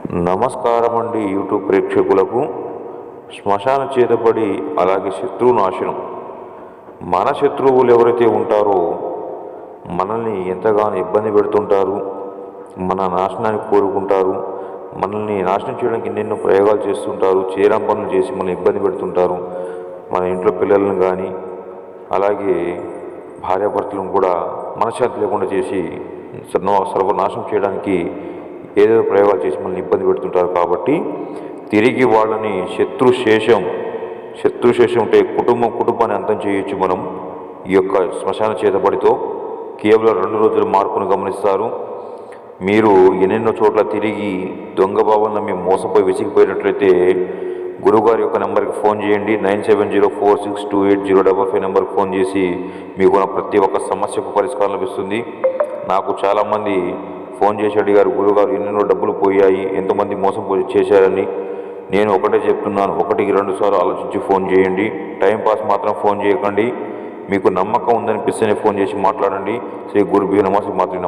నమస్కారం అండి యూట్యూబ్ ప్రేక్షకులకు. శ్మశాన చేతబడి అలాగే శత్రువు నాశనం. మన శత్రువులు ఎవరైతే ఉంటారో మనల్ని ఎంతగానో ఇబ్బంది పెడుతుంటారు, మన నాశనానికి కోరుకుంటారు, మనల్ని నాశనం చేయడానికి ఎన్నెన్నో ప్రయోగాలు చేస్తుంటారు, చేయడం పనులు చేసి మనల్ని ఇబ్బంది పెడుతుంటారు. మన ఇంట్లో పిల్లలను కానీ అలాగే భార్యాభర్తలను కూడా మనశ్శాంతి లేకుండా చేసి సర్వనాశనం చేయడానికి ఏదేదో ప్రయోగాలు చేసి మనల్ని ఇబ్బంది పెడుతుంటారు. కాబట్టి తిరిగి వాళ్ళని శత్రుశేషం ఉంటే కుటుంబాన్ని అంతం చేయొచ్చు మనం ఈ యొక్క శ్మశాన చేతబడితో. కేవలం 2 రోజుల మార్పును గమనిస్తారు. మీరు ఎన్నెన్నో చోట్ల తిరిగి దొంగ బాబులను నమ్మి మోసపోయి విసిగిపోయినట్లయితే గురువుగారి యొక్క నెంబర్కి ఫోన్ చేయండి. 9704628055 నెంబర్కి ఫోన్ చేసి మీకు ప్రతి ఒక్క సమస్యకు పరిష్కారం లభిస్తుంది. నాకు చాలామంది ఫోన్ చేసి అడిగారు, గురువుగారు ఎన్నెన్నో డబ్బులు పోయాయి, ఎంతమంది మోసం చేశారని. నేను ఒకటే చెప్తున్నాను, 1-2 సార్లు ఆలోచించి ఫోన్ చేయండి. టైంపాస్ మాత్రం ఫోన్ చేయకండి. మీకు నమ్మకం ఉందనిపిస్తేనే ఫోన్ చేసి మాట్లాడండి. శ్రీ గురుభ్యో నమః. శ్రీ మాతృ